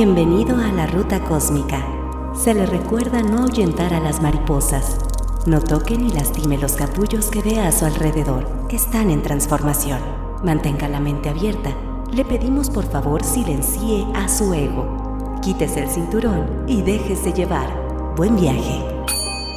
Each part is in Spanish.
Bienvenido a la ruta cósmica. Se le recuerda no ahuyentar a las mariposas. No toque ni lastime los capullos que vea a su alrededor. Están en transformación. Mantenga la mente abierta. Le pedimos por favor silencie a su ego. Quítese el cinturón y déjese llevar. Buen viaje.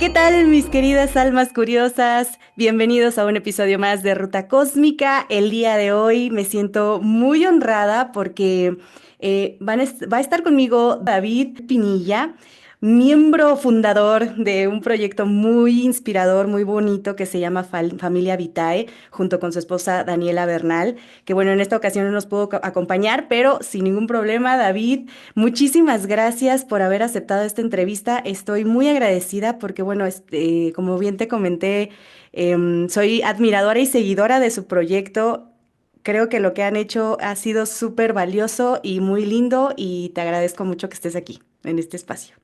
¿Qué tal, mis queridas almas curiosas? Bienvenidos a un episodio más de Ruta Cósmica. El día de hoy me siento muy honrada porque va a estar conmigo David Pinilla, miembro fundador de un proyecto muy inspirador, muy bonito que se llama Familia Vitae, junto con su esposa Daniela Bernal, que bueno, en esta ocasión no nos pudo acompañar, pero sin ningún problema, David. Muchísimas gracias por haber aceptado esta entrevista. Estoy muy agradecida porque, bueno, como bien te comenté, soy admiradora y seguidora de su proyecto. Creo que lo que han hecho ha sido súper valioso y muy lindo y te agradezco mucho que estés aquí, en este espacio.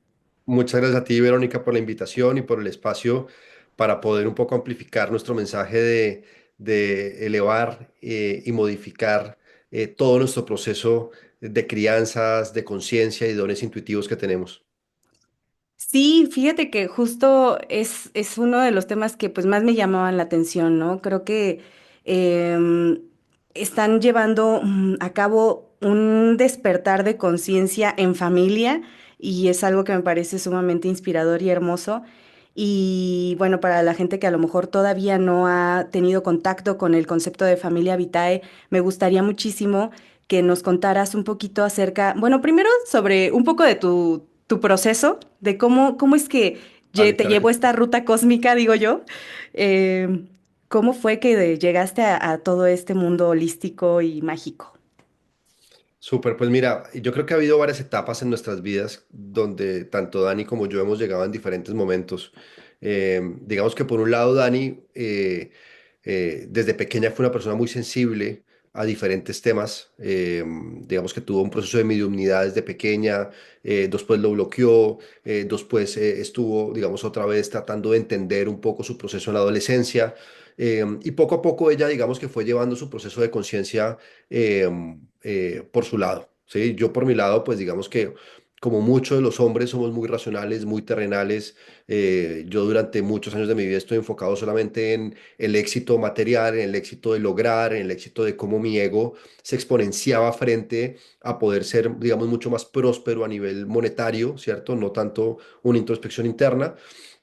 Muchas gracias a ti, Verónica, por la invitación y por el espacio para poder un poco amplificar nuestro mensaje de elevar y modificar todo nuestro proceso de crianzas, de conciencia y dones intuitivos que tenemos. Sí, fíjate que justo es uno de los temas que pues más me llamaban la atención, ¿no? Creo que em, están llevando a cabo un despertar de conciencia en familia y es algo que me parece sumamente inspirador y hermoso. Y bueno, para la gente que a lo mejor todavía no ha tenido contacto con el concepto de familia vitae, me gustaría muchísimo que nos contaras un poquito acerca, bueno, primero sobre un poco de tu proceso, de cómo es que Vale, te claro que llevó sí. esta ruta cósmica, digo yo. ¿Cómo fue que llegaste a todo este mundo holístico y mágico? Súper, pues mira, yo creo que ha habido varias etapas en nuestras vidas donde tanto Dani como yo hemos llegado en diferentes momentos. Digamos que por un lado, Dani desde pequeña fue una persona muy sensible a diferentes temas. Digamos que tuvo un proceso de mediumnidad desde pequeña, después lo bloqueó, después estuvo, digamos, otra vez tratando de entender un poco su proceso en la adolescencia. Y poco a poco ella, digamos que fue llevando su proceso de conciencia eh, por su lado. ¿Sí? Yo por mi lado, pues digamos que como muchos de los hombres somos muy racionales, muy terrenales. Yo durante muchos años de mi vida estoy enfocado solamente en el éxito material, en el éxito de lograr, en el éxito de cómo mi ego se exponenciaba frente a poder ser, digamos, mucho más próspero a nivel monetario, ¿cierto? No tanto una introspección interna.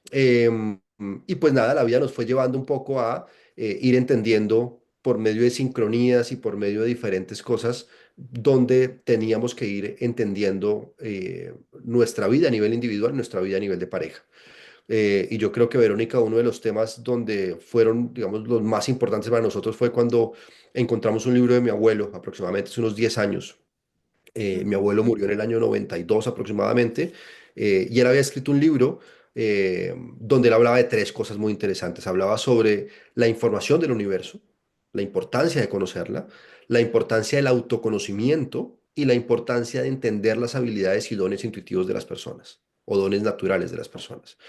Em, y pues nada, la vida nos fue llevando un poco a ir entendiendo por medio de sincronías y por medio de diferentes cosas donde teníamos que ir entendiendo nuestra vida a nivel individual, nuestra vida a nivel de pareja. Y yo creo que Verónica, uno de los temas donde fueron, digamos, los más importantes para nosotros fue cuando encontramos un libro de mi abuelo, aproximadamente hace unos 10 años. Mi abuelo murió en el año 92 aproximadamente, y él había escrito un libro donde él hablaba de tres cosas muy interesantes. Hablaba sobre la información del universo, la importancia de conocerla, la importancia del autoconocimiento y la importancia de entender las habilidades y dones intuitivos de las personas o dones naturales de las personas.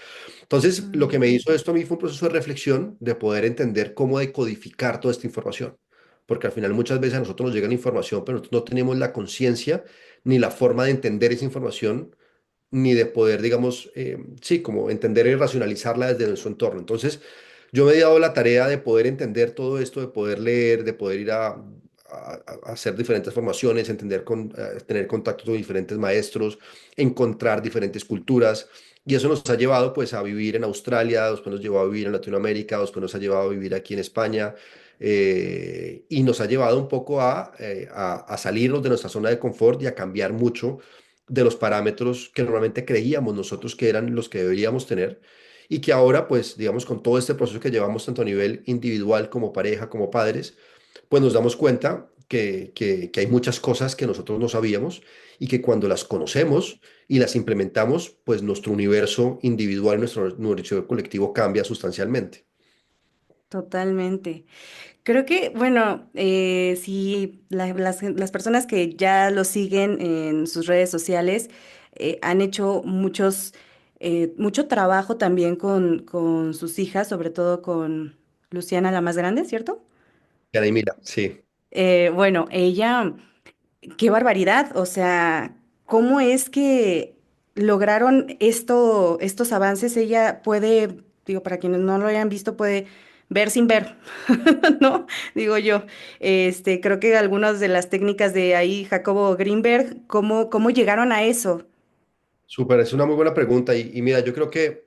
Entonces, lo que me hizo esto a mí fue un proceso de reflexión, de poder entender cómo decodificar toda esta información. Porque al final muchas veces a nosotros nos llega la información, pero nosotros no tenemos la conciencia ni la forma de entender esa información, ni de poder, digamos, sí, como entender y racionalizarla desde nuestro entorno. Entonces, yo me he dado la tarea de poder entender todo esto, de poder leer, de poder ir a hacer diferentes formaciones, tener contacto con diferentes maestros, encontrar diferentes culturas. Y eso nos ha llevado pues a vivir en Australia, después nos llevó a vivir en Latinoamérica, después nos ha llevado a vivir aquí en España, y nos ha llevado un poco a salirnos de nuestra zona de confort y a cambiar mucho de los parámetros que normalmente creíamos nosotros que eran los que deberíamos tener y que ahora, pues, digamos, con todo este proceso que llevamos tanto a nivel individual como pareja, como padres, pues nos damos cuenta que hay muchas cosas que nosotros no sabíamos y que cuando las conocemos y las implementamos, pues nuestro universo individual, nuestro universo colectivo cambia sustancialmente. Totalmente. Creo que, bueno, si las personas que ya lo siguen en sus redes sociales han hecho mucho trabajo también con sus hijas, sobre todo con Luciana, la más grande, ¿cierto? Yana y Mila, sí. Bueno, ella, qué barbaridad, o sea. ¿cómo es que lograron estos avances? Ella puede, digo, para quienes no lo hayan visto, puede ver sin ver, ¿no? Digo yo, creo que algunas de las técnicas de ahí, Jacobo Greenberg, ¿cómo llegaron a eso? Súper, es una muy buena pregunta y mira, yo creo que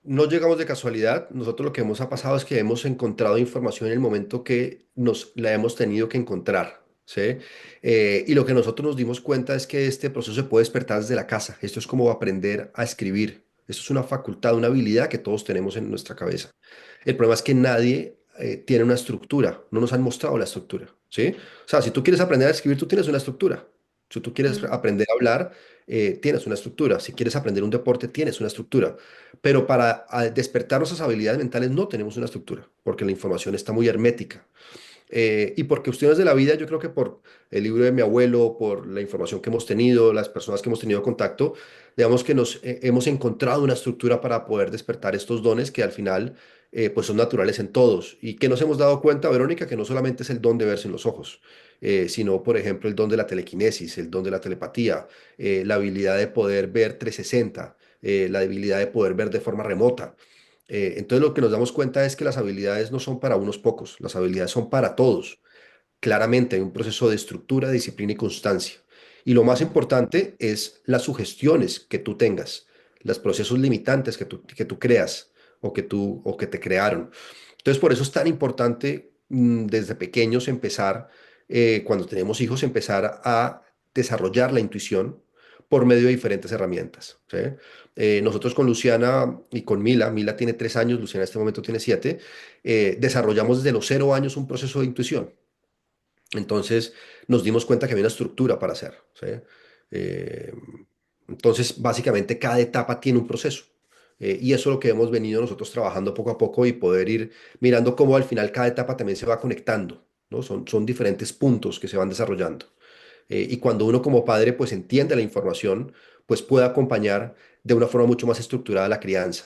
no llegamos de casualidad. Nosotros lo que hemos ha pasado es que hemos encontrado información en el momento que nos la hemos tenido que encontrar, ¿sí? Y lo que nosotros nos dimos cuenta es que este proceso se puede despertar desde la casa. Esto es como aprender a escribir. Esto es una facultad, una habilidad que todos tenemos en nuestra cabeza. El problema es que nadie tiene una estructura. No nos han mostrado la estructura, ¿sí? O sea, si tú quieres aprender a escribir, tú tienes una estructura. Si tú quieres Mm, aprender a hablar, tienes una estructura. Si quieres aprender un deporte, tienes una estructura. Pero para despertar nuestras habilidades mentales no tenemos una estructura, porque la información está muy hermética. Y por cuestiones de la vida, yo creo que por el libro de mi abuelo, por la información que hemos tenido, las personas que hemos tenido contacto, digamos que nos hemos encontrado una estructura para poder despertar estos dones que al final pues son naturales en todos y que nos hemos dado cuenta, Verónica, que no solamente es el don de verse en los ojos, sino, por ejemplo, el don de la telequinesis, el don de la telepatía, la habilidad de poder ver 360, la habilidad de poder ver de forma remota. Entonces lo que nos damos cuenta es que las habilidades no son para unos pocos, las habilidades son para todos. Claramente hay un proceso de estructura, disciplina y constancia. Y lo más mm, importante es las sugestiones que tú tengas, los procesos limitantes que tú creas o que te crearon. Entonces por eso es tan importante desde pequeños empezar, cuando tenemos hijos, empezar a desarrollar la intuición por medio de diferentes herramientas. ¿Sí? Nosotros con Luciana y con Mila tiene 3 años, Luciana en este momento tiene 7, desarrollamos desde los 0 años un proceso de intuición. Entonces nos dimos cuenta que había una estructura para hacer. ¿Sí? Eh, entonces, básicamente cada etapa tiene un proceso. Y eso es lo que hemos venido nosotros trabajando poco a poco y poder ir mirando cómo al final cada etapa también se va conectando, ¿no? Son diferentes puntos que se van desarrollando. Y cuando uno como padre pues entiende la información, pues puede acompañar de una forma mucho más estructurada la crianza.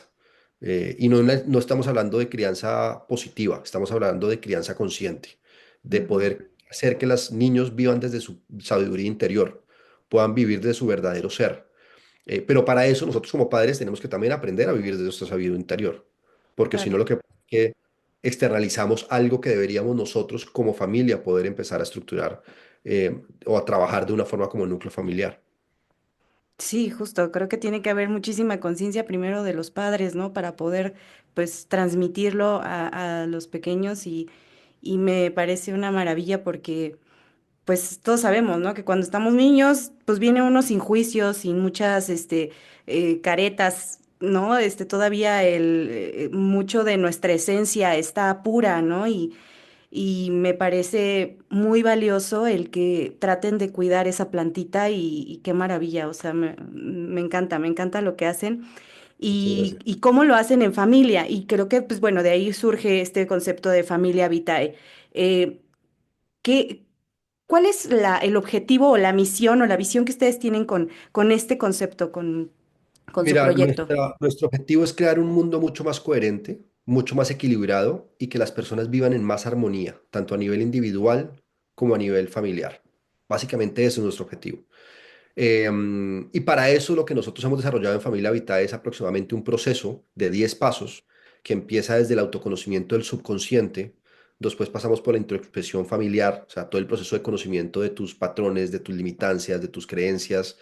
Y no estamos hablando de crianza positiva, estamos hablando de crianza consciente, de ujú. poder hacer que los niños vivan desde su sabiduría interior, puedan vivir de su verdadero ser. Pero para eso nosotros como padres tenemos que también aprender a vivir desde nuestra sabiduría interior, porque si Claro. no lo que pasa es que externalizamos algo que deberíamos nosotros como familia poder empezar a estructurar o a trabajar de una forma como núcleo familiar. Sí, justo, creo que tiene que haber muchísima conciencia primero de los padres, ¿no? Para poder, pues, transmitirlo a los pequeños y me parece una maravilla porque pues todos sabemos, ¿no? Que cuando estamos niños, pues viene uno sin juicios, sin muchas, caretas, ¿no? Todavía mucho de nuestra esencia está pura, ¿no? Y me parece muy valioso el que traten de cuidar esa plantita y qué maravilla, o sea, me encanta lo que hacen Muchas gracias. y cómo lo hacen en familia. Y creo que, pues bueno, de ahí surge este concepto de familia vitae. Eh, ¿Qué, cuál es el objetivo o la misión o la visión que ustedes tienen con este concepto, con su Mira, proyecto? nuestro objetivo es crear un mundo mucho más coherente, mucho más equilibrado y que las personas vivan en más armonía, tanto a nivel individual como a nivel familiar. Básicamente ese es nuestro objetivo. Y para eso lo que nosotros hemos desarrollado en Familia Vitae es aproximadamente un proceso de 10 pasos que empieza desde el autoconocimiento del subconsciente, después pasamos por la introspección familiar, o sea, todo el proceso de conocimiento de tus patrones, de tus limitancias, de tus creencias,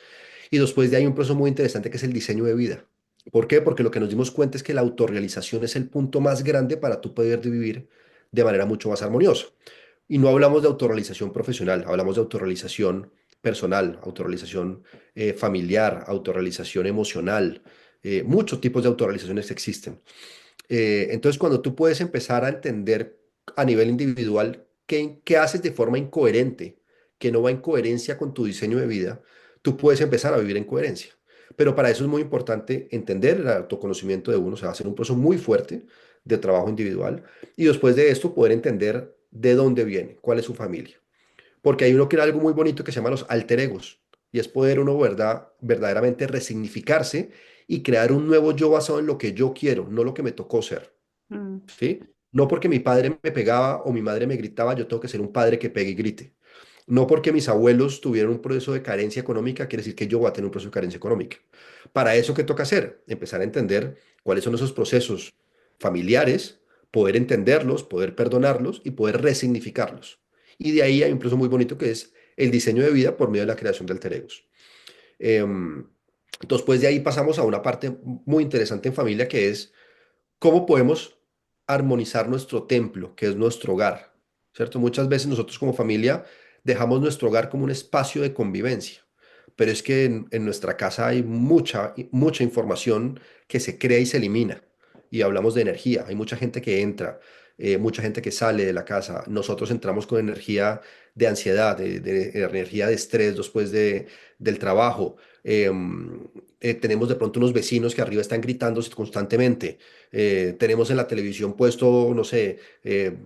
y después de ahí un proceso muy interesante que es el diseño de vida. ¿Por qué? Porque lo que nos dimos cuenta es que la autorrealización es el punto más grande para tú poder vivir de manera mucho más armoniosa. Y no hablamos de autorrealización profesional, hablamos de autorrealización personal, autorrealización familiar, autorrealización emocional. Muchos tipos de autorrealizaciones existen. Entonces, cuando tú puedes empezar a entender a nivel individual qué haces de forma incoherente, que no va en coherencia con tu diseño de vida, tú puedes empezar a vivir en coherencia. Pero para eso es muy importante entender el autoconocimiento de uno, o sea, hacer un proceso muy fuerte de trabajo individual y después de esto poder entender de dónde viene, cuál es su familia. Porque hay uno que era algo muy bonito que se llama los alter egos y es poder uno verdaderamente resignificarse y crear un nuevo yo basado en lo que yo quiero, no lo que me tocó ser. Mm, ¿Sí? No porque mi padre me pegaba o mi madre me gritaba, yo tengo que ser un padre que pegue y grite. No porque mis abuelos tuvieron un proceso de carencia económica, quiere decir que yo voy a tener un proceso de carencia económica. Para eso, ¿qué toca hacer? Empezar a entender cuáles son esos procesos familiares, poder entenderlos, poder perdonarlos y poder resignificarlos. Y de ahí hay un proceso muy bonito que es el diseño de vida por medio de la creación de alter egos. Em, entonces, pues de ahí pasamos a una parte muy interesante en familia que es cómo podemos armonizar nuestro templo, que es nuestro hogar, ¿cierto? Muchas veces nosotros como familia dejamos nuestro hogar como un espacio de convivencia, pero es que en nuestra casa hay mucha información que se crea y se elimina. Y hablamos de energía, hay mucha gente que entra, mucha gente que sale de la casa. Nosotros entramos con energía de ansiedad, de energía de estrés después del trabajo. Tenemos de pronto unos vecinos que arriba están gritando constantemente. Tenemos en la televisión puesto, no sé,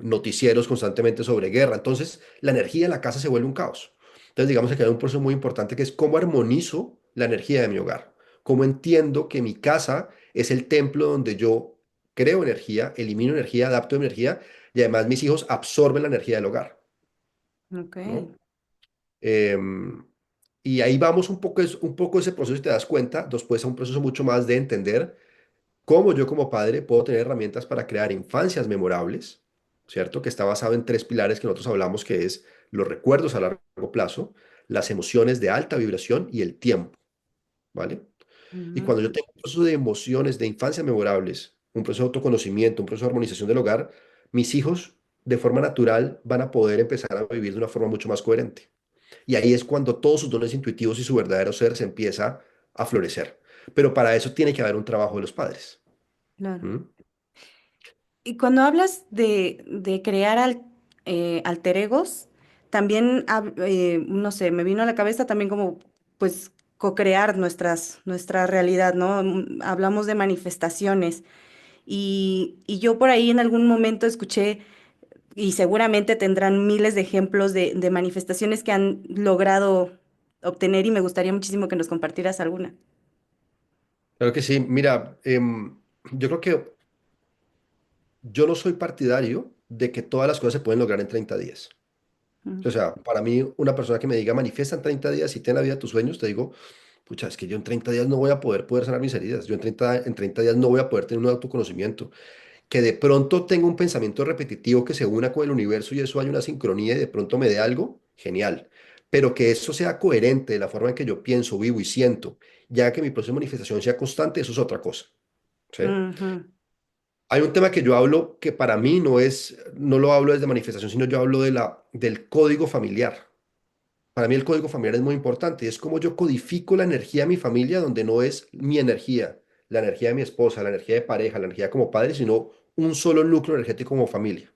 noticieros constantemente sobre guerra. Entonces, la energía en la casa se vuelve un caos. Entonces, digamos que hay un proceso muy importante que es cómo armonizo la energía de mi hogar. Cómo entiendo que mi casa es el templo donde yo creo energía, elimino energía, adapto energía y además mis hijos absorben la energía del hogar, Ok, ¿no? Em, y ahí vamos un poco, es un poco ese proceso, si te das cuenta, después a un proceso mucho más de entender cómo yo como padre puedo tener herramientas para crear infancias memorables, ¿cierto? Que está basado en tres pilares que nosotros hablamos, que es los recuerdos a largo plazo, las emociones de alta vibración y el tiempo, ¿vale? Y ujú, cuando yo tengo un proceso de emociones, de infancias memorables, un proceso de autoconocimiento, un proceso de armonización del hogar, mis hijos de forma natural van a poder empezar a vivir de una forma mucho más coherente. Y ahí es cuando todos sus dones intuitivos y su verdadero ser se empieza a florecer. Pero para eso tiene que haber un trabajo de los padres. claro. ¿Mm? Y cuando hablas de crear alter egos, también, no sé, me vino a la cabeza también como, pues, co-crear nuestra realidad, ¿no? Hablamos de manifestaciones y yo por ahí en algún momento escuché, y seguramente tendrán miles de ejemplos de manifestaciones que han logrado obtener y me gustaría muchísimo que nos compartieras alguna. Claro que sí. Mira, yo creo que yo no soy partidario de que todas las cosas se pueden lograr en 30 días. Mm, O sea, para mí, una persona que me diga manifiesta en 30 días y ten la vida de tus sueños, te digo, pucha, es que yo en 30 días no voy a poder sanar mis heridas. Yo en treinta días no voy a poder tener un autoconocimiento. Que de pronto tenga un pensamiento repetitivo que se una con el universo y eso hay una sincronía y de pronto me dé algo, genial. Pero que eso sea coherente de la forma en que yo pienso, vivo y siento, ya que mi proceso de manifestación sea constante, eso es otra cosa. ¿Sí? ujú, Hay un tema que yo hablo que para mí no lo hablo desde manifestación, sino yo hablo del código familiar. Para mí el código familiar es muy importante y es como yo codifico la energía de mi familia donde no es mi energía, la energía de mi esposa, la energía de pareja, la energía como padre, sino un solo núcleo energético como familia.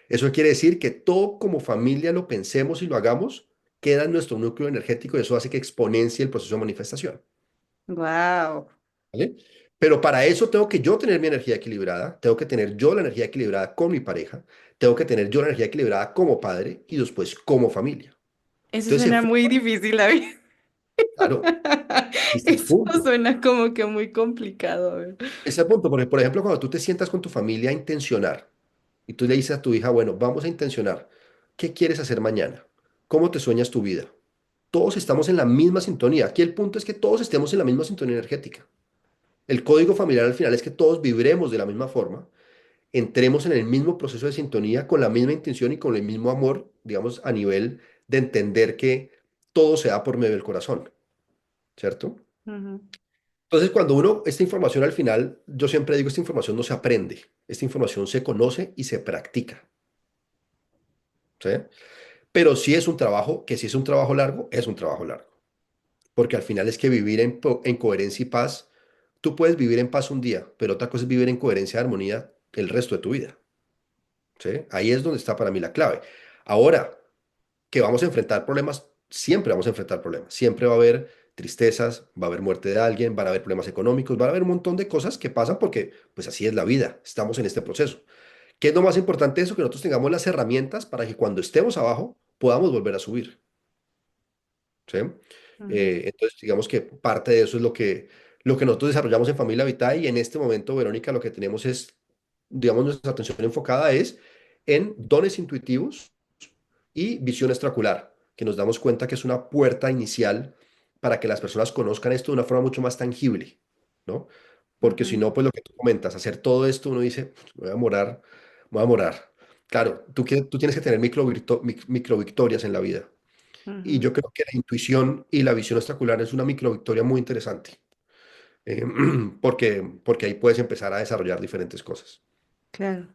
Eso quiere decir que todo como familia lo pensemos y lo hagamos, queda en nuestro núcleo energético y eso hace que exponencie el proceso de manifestación. wow. ¿Vale? Pero para eso tengo que yo tener mi energía equilibrada, tengo que tener yo la energía equilibrada con mi pareja, tengo que tener yo la energía equilibrada como padre y después como familia. Eso Entonces, suena muy difícil, David. claro, ese es el Eso punto. suena como que muy complicado. A ver. Ese es el punto, porque por ejemplo, cuando tú te sientas con tu familia a intencionar y tú le dices a tu hija, bueno, vamos a intencionar, ¿qué quieres hacer mañana? ¿Cómo te sueñas tu vida? Todos estamos en la misma sintonía. Aquí el punto es que todos estemos en la misma sintonía energética. El código familiar al final es que todos vibremos de la misma forma, entremos en el mismo proceso de sintonía con la misma intención y con el mismo amor, digamos, a nivel de entender que todo se da por medio del corazón, ¿cierto? Ujú, Entonces, cuando esta información al final, yo siempre digo, esta información no se aprende, esta información se conoce y se practica, ¿sí? Pero sí es un trabajo, que si es un trabajo largo, es un trabajo largo, porque al final es que vivir en coherencia y paz, tú puedes vivir en paz un día, pero otra cosa es vivir en coherencia y armonía el resto de tu vida, ¿sí? Ahí es donde está para mí la clave. Ahora, que vamos a enfrentar problemas, siempre vamos a enfrentar problemas, siempre va a haber tristezas, va a haber muerte de alguien, van a haber problemas económicos, van a haber un montón de cosas que pasan porque pues así es la vida, estamos en este proceso. ¿Qué es lo más importante de eso? Que nosotros tengamos las herramientas para que cuando estemos abajo podamos volver a subir, ¿sí? ujú. Entonces, digamos que parte de eso es lo que nosotros desarrollamos en Familia Vitae y en este momento, Verónica, lo que tenemos es, digamos, nuestra atención enfocada es en dones intuitivos y visión extraocular. que nos damos cuenta que es una puerta inicial para que las personas conozcan esto de una forma mucho más tangible, ¿no? Porque si Ujú, no, pues lo que tú comentas, hacer todo esto, uno dice, me voy a morar, me voy a morar. Claro, tú tienes que tener micro victorias en la vida. Y ujú, yo creo que la intuición y la visión extraocular es una micro victoria muy interesante, eh, porque ahí puedes empezar a desarrollar diferentes cosas. claro.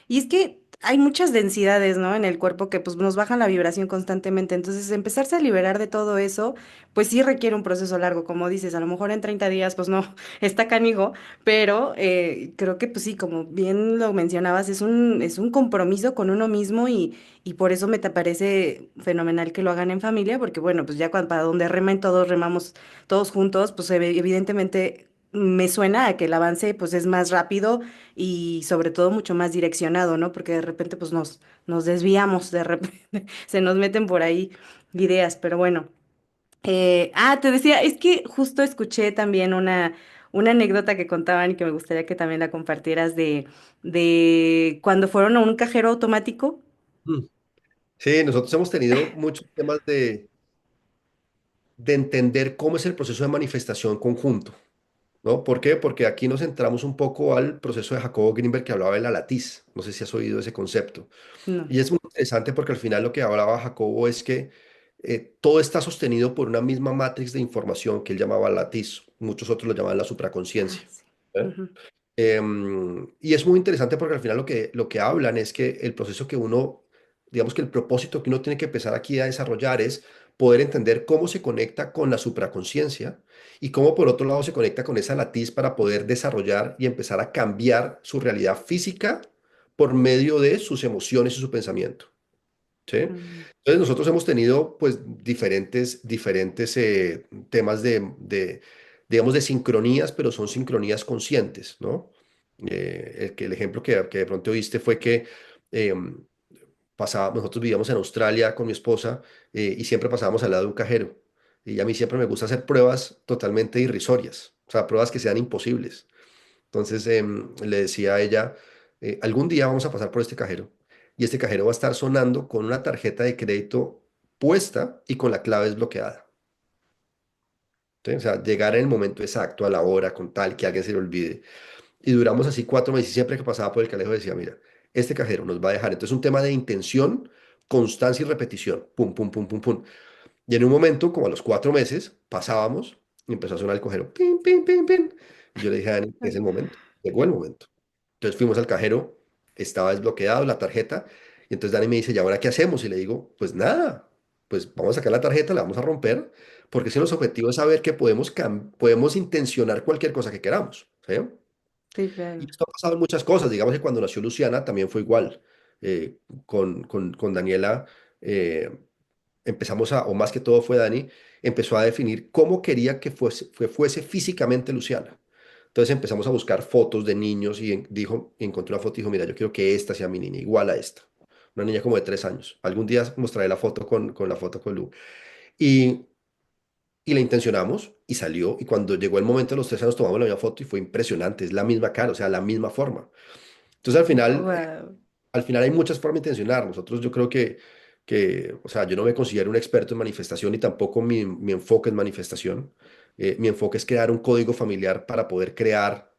Y es que hay muchas densidades, ¿no? En el cuerpo que pues nos bajan la vibración constantemente. Entonces, empezarse a liberar de todo eso, pues sí requiere un proceso largo, como dices, a lo mejor en 30 días, pues no, está canijo, pero creo que pues sí, como bien lo mencionabas, es un compromiso con uno mismo y por eso me te parece fenomenal que lo hagan en familia, porque bueno, pues ya cuando, para donde remen todos, remamos todos juntos, pues evidentemente me suena a que el avance pues es más rápido y sobre todo mucho más direccionado, ¿no? Porque de repente pues nos desviamos, de repente se nos meten por ahí ideas, pero bueno. Te decía, es que justo escuché también una anécdota que contaban y que me gustaría que también la compartieras de cuando fueron a un cajero automático. Mm. Sí, nosotros hemos tenido muchos temas de entender cómo es el proceso de manifestación conjunto, ¿no? ¿Por qué? Porque aquí nos centramos un poco al proceso de Jacobo Greenberg que hablaba de la latiz. No sé si has oído ese concepto. No. Y es muy interesante porque al final lo que hablaba Jacobo es que todo está sostenido por una misma matriz de información que él llamaba latiz. Muchos otros lo llamaban la Ah, supraconciencia. sí. ¿Eh? Ujú, Y es muy interesante porque al final lo que hablan es que el proceso que uno, digamos que el propósito que uno tiene que empezar aquí a desarrollar es poder entender cómo se conecta con la supraconciencia y cómo por otro lado se conecta con esa latiz para poder desarrollar y empezar a cambiar su realidad física por medio de sus emociones y su pensamiento. ¿Sí? ujú, Entonces nosotros hemos tenido pues diferentes temas digamos, de sincronías, pero son sincronías conscientes, ¿no? El ejemplo que de pronto viste fue que eh, nosotros vivíamos en Australia con mi esposa y siempre pasábamos al lado de un cajero. Y a mí siempre me gusta hacer pruebas totalmente irrisorias, o sea, pruebas que sean imposibles. Entonces le decía a ella, algún día vamos a pasar por este cajero y este cajero va a estar sonando con una tarjeta de crédito puesta y con la clave desbloqueada. ¿Sí? O sea, llegar en el momento exacto, a la hora, con tal que alguien se le olvide. Y duramos así 4 meses y siempre que pasaba por el cajero decía, mira, este cajero nos va a dejar. Entonces un tema de intención, constancia y repetición. Pum, pum, pum, pum, pum. Y en un momento, como a los 4 meses, pasábamos y empezó a sonar el cajero. Pin, pin, pin, pin. Y yo le dije a Dani, es el momento. Llegó el momento. Entonces fuimos al cajero, estaba desbloqueado la tarjeta, y entonces Dani me dice, ¿y ahora qué hacemos? Y le digo, pues nada, pues vamos a sacar la tarjeta, la vamos a romper, porque si los objetivos es saber que podemos intencionar cualquier cosa que queramos, ¿sí? sí, Y claro. esto ha pasado en muchas cosas, digamos que cuando nació Luciana también fue igual. Con Daniela empezamos o más que todo fue Dani, empezó a definir cómo quería que fuese físicamente Luciana. Entonces empezamos a buscar fotos de niños y encontré una foto y dijo, mira, yo quiero que esta sea mi niña, igual a esta. Una niña como de 3 años. Algún día mostraré la foto con la foto con Lu. Y, y la intencionamos y salió. Y cuando llegó el momento de los 3 años tomamos la misma foto y fue impresionante. Es la misma cara, o sea, la misma forma. Entonces Wow. al final hay muchas formas de intencionar. Nosotros yo creo o sea, yo no me considero un experto en manifestación y tampoco mi enfoque es manifestación. Mi enfoque es crear un código familiar para poder crear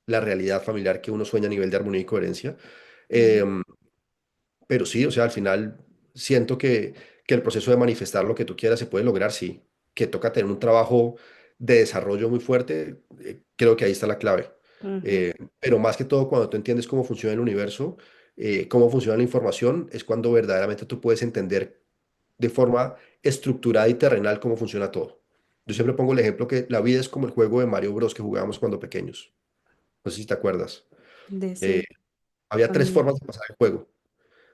la realidad familiar que uno sueña a nivel de armonía y coherencia. Em, pero sí, o sea, al final siento que el proceso de manifestar lo que tú quieras se puede lograr, sí. Que toca tener un trabajo de desarrollo muy fuerte, creo que ahí está la clave. Ujú, Eh, pero más que todo, cuando tú entiendes cómo funciona el universo, cómo funciona la información, es cuando verdaderamente tú puedes entender de forma estructurada y terrenal cómo funciona todo. Yo siempre pongo el ejemplo que la vida es como el juego de Mario Bros. Que jugábamos cuando pequeños. No sé si te acuerdas. de Eh, sí. había tres Con... formas de pasar el juego.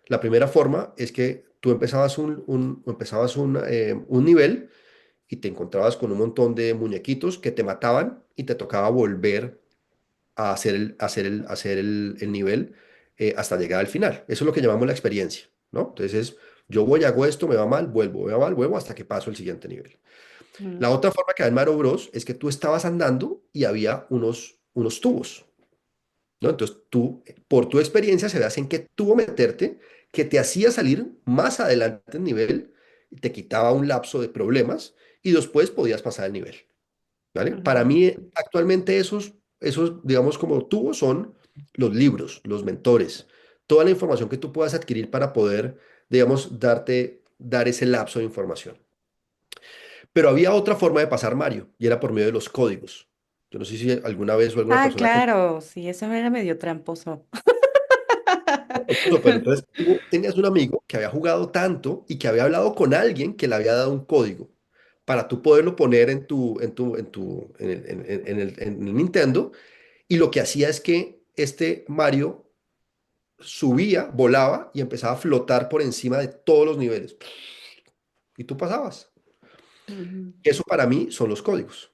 La primera forma es que tú empezabas un nivel y te encontrabas con un montón de muñequitos que te mataban y te tocaba volver a hacer el nivel hasta llegar al final. Eso es lo que llamamos la experiencia, ¿no? Entonces, yo voy, hago esto, me va mal, vuelvo, me va mal, vuelvo hasta que paso el siguiente nivel. mm, La otra forma que había en Mario Bros es que tú estabas andando y había unos tubos. ¿No? Entonces tú, por tu experiencia, sabías en qué tubo meterte, que te hacía salir más adelante en nivel te quitaba un lapso de problemas y después podías pasar el nivel, ¿vale? Para Ujú. mí, actualmente esos, digamos, como tubos son los libros, los mentores, toda la información que tú puedas adquirir para poder, digamos, dar ese lapso de información. Pero había otra forma de pasar Mario y era por medio de los códigos. Yo no sé si alguna vez o alguna Ah, persona claro, sí, eso era medio tramposo. pero entonces tú tenías un amigo que había jugado tanto y que había hablado con alguien que le había dado un código para tú poderlo poner en el Nintendo. Y lo que hacía es que este Mario subía, volaba y empezaba a flotar por encima de todos los niveles. Y tú pasabas. Ujú. Eso para mí son los códigos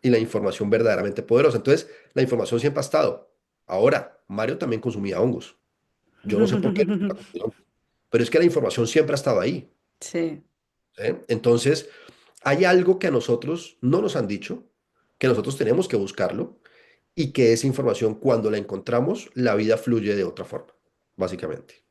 y la información verdaderamente poderosa. Entonces, la información siempre ha estado. Ahora, Mario también consumía hongos. Yo no sé por qué, pero es que la información siempre ha estado ahí. Sí, Entonces, hay algo que a nosotros no nos han dicho, que nosotros tenemos que buscarlo y que esa información, cuando la encontramos, la vida fluye de otra forma, básicamente.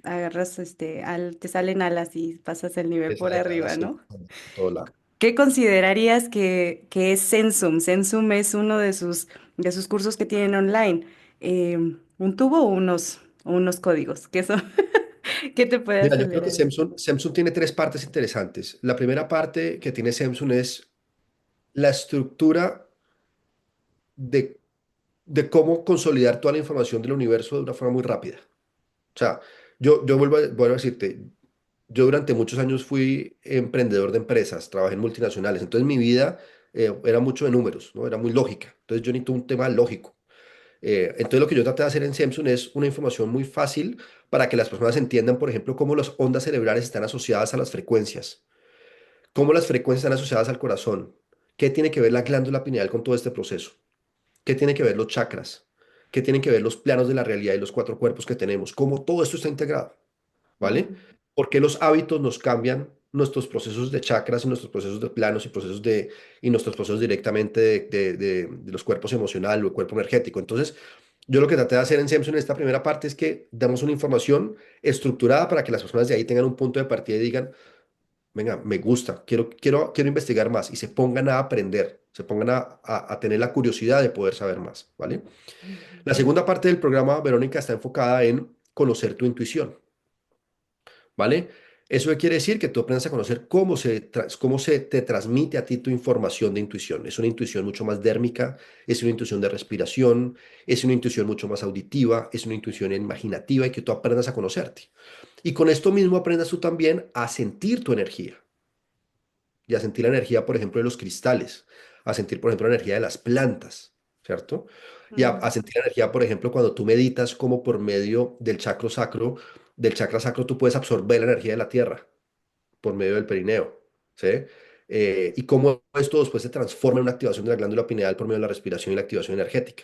agarras, te salen alas y pasas el nivel por arriba, Así, ¿no? por todo lado. ¿Qué considerarías que es Sensum? Sensum es uno de sus cursos que tienen online. ¿Un tubo o unos códigos? ¿Qué son? ¿Qué te puede Mira, yo creo que acelerar? Samsung tiene tres partes interesantes. La primera parte que tiene Samsung es la estructura de, de cómo consolidar toda la información del universo de una forma muy rápida. O sea, yo vuelvo a decirte, yo durante muchos años fui emprendedor de empresas, trabajé en multinacionales, entonces mi vida era mucho de números, ¿no? Era muy lógica. Entonces yo necesito un tema lógico. Entonces lo que yo traté de hacer en Samsung es una información muy fácil para que las personas entiendan, por ejemplo, cómo las ondas cerebrales están asociadas a las frecuencias, cómo las frecuencias están asociadas al corazón, qué tiene que ver la glándula pineal con todo este proceso, qué tiene que ver los chakras, qué tienen que ver los planos de la realidad y los cuatro cuerpos que tenemos, cómo todo esto está integrado. ¿Vale? Ujú. ¿Por qué los hábitos nos cambian nuestros procesos de chakras y nuestros procesos de planos y nuestros procesos directamente de los cuerpos emocional o el cuerpo energético? Entonces, yo lo que traté de hacer en Samsung en esta primera parte es que damos una información estructurada para que las personas de ahí tengan un punto de partida y digan, venga, me gusta, quiero investigar más y se pongan a aprender, se pongan a tener la curiosidad de poder saber más, ¿vale? Ujú. La segunda parte del programa, Verónica, está enfocada en conocer tu intuición. ¿Vale? ¿Eso qué quiere decir? Que tú aprendas a conocer cómo se te transmite a ti tu información de intuición. Es una intuición mucho más dérmica, es una intuición de respiración, es una intuición mucho más auditiva, es una intuición imaginativa y que tú aprendas a conocerte. Y con esto mismo aprendas tú también a sentir tu energía y a sentir la energía, por ejemplo, de los cristales, a sentir, por ejemplo, la energía de las plantas, ¿cierto? Y a Ujú. sentir la energía, por ejemplo, cuando tú meditas, como por medio del chakra sacro, tú puedes absorber la energía de la tierra por medio del perineo, ¿sí? Y cómo esto después se transforma en una activación de la glándula pineal por medio de la respiración y la activación energética,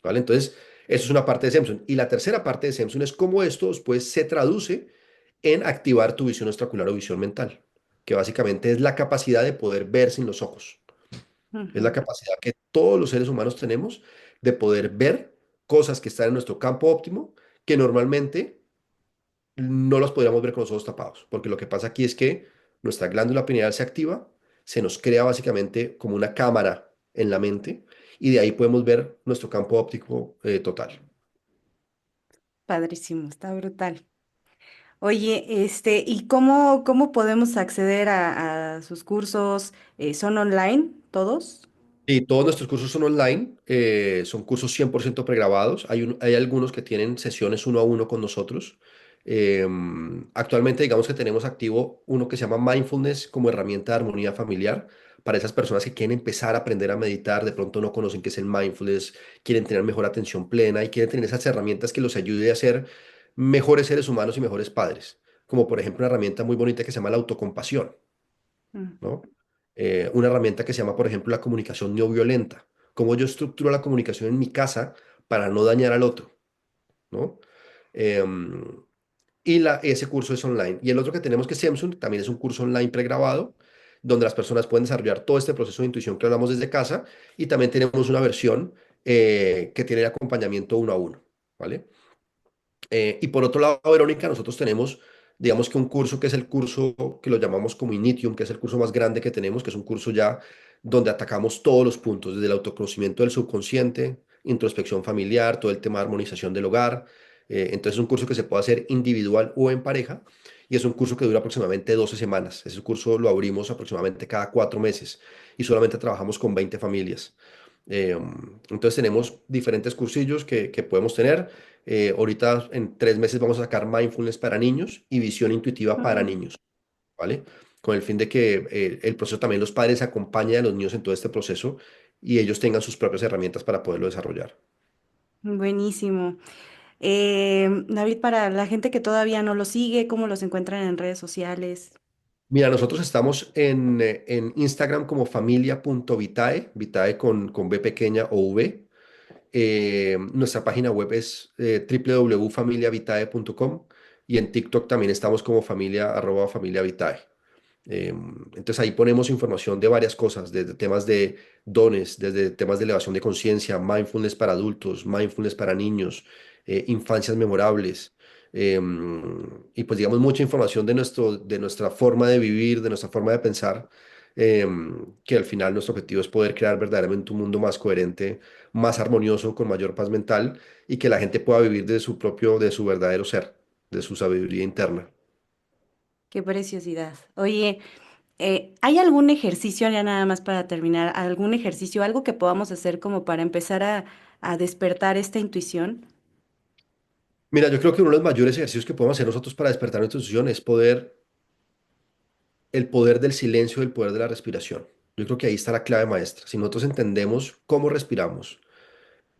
¿vale? Entonces, eso es una parte de Samsung. Y la tercera parte de Samsung es cómo esto después se traduce en activar tu visión extraocular o visión mental, que básicamente es la capacidad de poder ver sin los ojos. Es la Ujú. capacidad que todos los seres humanos tenemos de poder ver cosas que están en nuestro campo óptimo, que normalmente no las podríamos ver con los ojos tapados, porque lo que pasa aquí es que nuestra glándula pineal se activa, se nos crea básicamente como una cámara en la mente y de ahí podemos ver nuestro campo óptico total. Padrísimo, está brutal. Oye, ¿y cómo podemos acceder a sus cursos? ¿Son online todos? Y todos nuestros cursos son online, son cursos 100% pregrabados. Hay algunos que tienen sesiones uno a uno con nosotros. Actualmente, digamos que tenemos activo uno que se llama Mindfulness como herramienta de armonía familiar para esas personas que quieren empezar a aprender a meditar, de pronto no conocen qué es el mindfulness, quieren tener mejor atención plena y quieren tener esas herramientas que los ayude a ser mejores seres humanos y mejores padres. Como por ejemplo una herramienta muy bonita que se llama la autocompasión, Mm. ¿no? Una herramienta que se llama, por ejemplo, la comunicación no violenta. Cómo yo estructuro la comunicación en mi casa para no dañar al otro, ¿no? Em, ese curso es online. Y el otro que tenemos que es Samsung, también es un curso online pregrabado, donde las personas pueden desarrollar todo este proceso de intuición que hablamos desde casa. Y también tenemos una versión que tiene el acompañamiento uno a uno, ¿vale? Y por otro lado, Verónica, nosotros tenemos Digamos que un curso que es el curso que lo llamamos como Initium, que es el curso más grande que tenemos, que es un curso ya donde atacamos todos los puntos, desde el autoconocimiento del subconsciente, introspección familiar, todo el tema de armonización del hogar. Entonces es un curso que se puede hacer individual o en pareja y es un curso que dura aproximadamente 12 semanas. Ese curso lo abrimos aproximadamente cada 4 meses y solamente trabajamos con 20 familias. Entonces tenemos diferentes cursillos que podemos tener. Ahorita en 3 meses vamos a sacar mindfulness para niños y visión intuitiva para Mm, niños, ¿vale? Con el fin de que el proceso también los padres acompañen a los niños en todo este proceso y ellos tengan sus propias herramientas para poderlo desarrollar. buenísimo. David, para la gente que todavía no lo sigue, ¿cómo los encuentran en redes sociales? Mira, nosotros estamos en Instagram como familia.vitae, Vitae con B pequeña o V. Nuestra página web es www.familiavitae.com y en TikTok también estamos como familia@familiavitae. Entonces ahí ponemos información de varias cosas, desde temas de dones, desde temas de elevación de conciencia, mindfulness para adultos, mindfulness para niños, infancias memorables. Y pues digamos mucha información de nuestra forma de vivir, de nuestra forma de pensar, que al final nuestro objetivo es poder crear verdaderamente un mundo más coherente, más armonioso, con mayor paz mental y que la gente pueda vivir de su propio, de su verdadero ser, de su sabiduría interna. Qué preciosidad. Oye, ¿hay algún ejercicio, ya nada más para terminar, algún ejercicio, algo que podamos hacer como para empezar a despertar esta intuición? Mira, yo creo que uno de los mayores ejercicios que podemos hacer nosotros para despertar nuestra intuición es el poder del silencio, el poder de la respiración. Yo creo que ahí está la clave maestra. Si nosotros entendemos cómo respiramos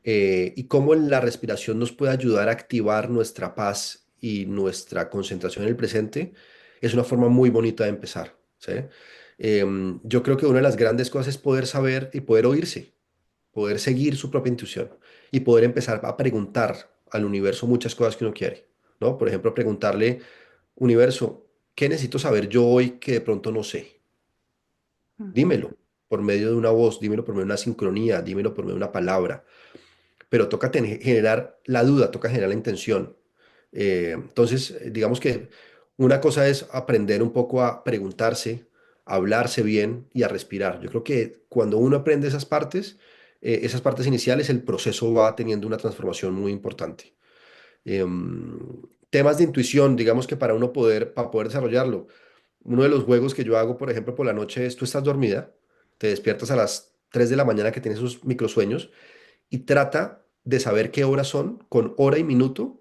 y cómo la respiración nos puede ayudar a activar nuestra paz y nuestra concentración en el presente, es una forma muy bonita de empezar, ¿sí? Yo creo que una de las grandes cosas es poder saber y poder oírse, poder seguir su propia intuición y poder empezar a preguntar al universo muchas cosas que uno quiere, ¿no? Por ejemplo, preguntarle, universo, ¿qué necesito saber yo hoy que de pronto no sé? Ujú. Dímelo por medio de una voz, dímelo por medio de una sincronía, dímelo por medio de una palabra, pero toca generar la duda, toca generar la intención. Entonces, digamos que una cosa es aprender un poco a preguntarse, a hablarse bien y a respirar. Yo creo que cuando uno aprende esas partes iniciales, el proceso va teniendo una transformación muy importante. Temas de intuición, digamos que para poder desarrollarlo, uno de los juegos que yo hago, por ejemplo, por la noche es tú estás dormida, te despiertas a las 3 de la mañana que tienes esos microsueños y trata de saber qué horas son con hora y minuto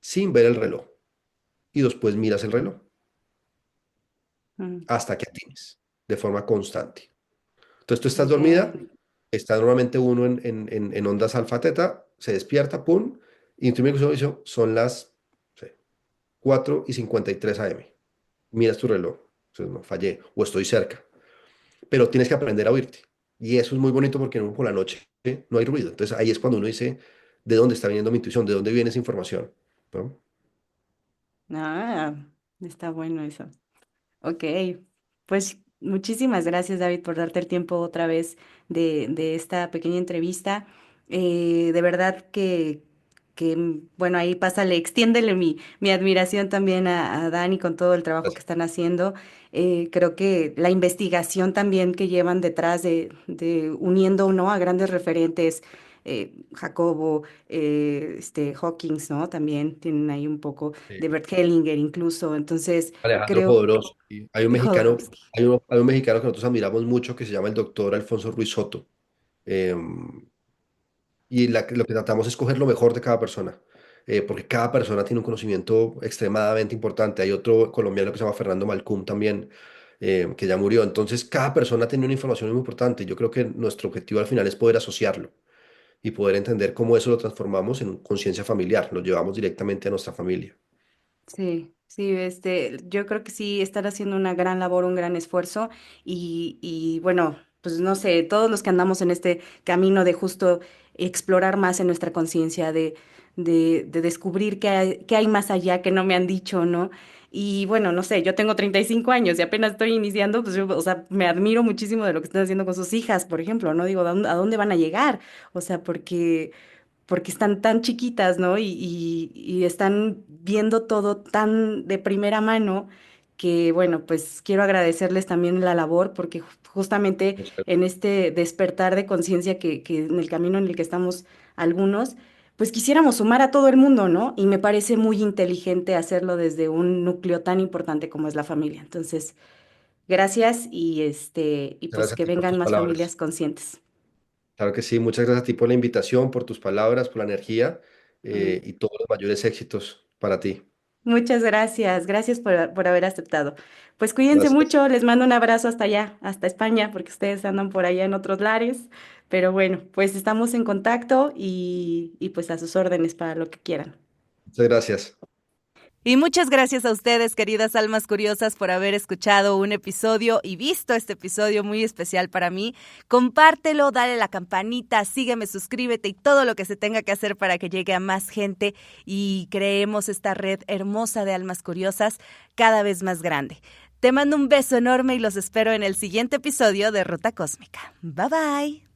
sin ver el reloj. Y después miras el reloj Mm, hasta que atines de forma constante. Entonces tú estás ok. dormida, está normalmente uno en ondas alfa teta, se despierta, pum, y en tu microsueño son las no sé, 4:53 AM. Miras tu reloj, entonces no fallé o estoy cerca, pero tienes que aprender a oírte. Y eso es muy bonito porque por la noche no hay ruido. Entonces ahí es cuando uno dice, ¿de dónde está viniendo mi intuición? ¿De dónde viene esa información? ¿No? Ah, está bueno eso. Ok, pues muchísimas gracias, David, por darte el tiempo otra vez de esta pequeña entrevista. De verdad bueno, ahí pásale, extiéndele mi admiración también a Dani con todo el trabajo que Gracias. están haciendo. Creo que la investigación también que llevan detrás de uniendo, ¿no? A grandes referentes, Jacobo, Hawkins, ¿no? También tienen ahí un poco Sí. de Bert Hellinger incluso. Entonces, Alejandro creo Jodorowsky. Hay un mexicano, Jodorowsky. hay un mexicano que nosotros admiramos mucho que se llama el doctor Alfonso Ruiz Soto. Eh, y lo que tratamos es coger lo mejor de cada persona, porque cada persona tiene un conocimiento extremadamente importante. Hay otro colombiano que se llama Fernando Malcum también, que ya murió. Entonces, cada persona tiene una información muy importante. Yo creo que nuestro objetivo al final es poder asociarlo y poder entender cómo eso lo transformamos en conciencia familiar, lo llevamos directamente a nuestra familia. Sí, sí, yo creo que sí están haciendo una gran labor, un gran esfuerzo y bueno, pues no sé, todos los que andamos en este camino de justo explorar más en nuestra conciencia, de descubrir qué hay más allá que no me han dicho, ¿no? Y bueno, no sé, yo tengo 35 años y apenas estoy iniciando, pues yo, o sea, me admiro muchísimo de lo que están haciendo con sus hijas, por ejemplo, ¿no? Digo, a dónde van a llegar? O sea, porque porque están tan chiquitas, ¿no? Y están viendo todo tan de primera mano que, bueno, pues quiero agradecerles también la labor, porque justamente Muchas en este despertar de conciencia que en el camino en el que estamos algunos, pues quisiéramos sumar a todo el mundo, ¿no? Y me parece muy inteligente hacerlo desde un núcleo tan importante como es la familia. Entonces, gracias y pues gracias a que ti por vengan tus más palabras. familias conscientes. Claro que sí, muchas gracias a ti por la invitación, por tus palabras, por la energía Mm. y todos los mayores éxitos para ti. Muchas gracias, gracias por haber aceptado. Pues cuídense Gracias. mucho, les mando un abrazo hasta allá, hasta España, porque ustedes andan por allá en otros lares. Pero bueno, pues estamos en contacto y pues a sus órdenes para lo que quieran. Muchas gracias. Y muchas gracias a ustedes, queridas almas curiosas, por haber escuchado un episodio y visto este episodio muy especial para mí. Compártelo, dale la campanita, sígueme, suscríbete y todo lo que se tenga que hacer para que llegue a más gente y creemos esta red hermosa de almas curiosas cada vez más grande. Te mando un beso enorme y los espero en el siguiente episodio de Ruta Cósmica. Bye bye.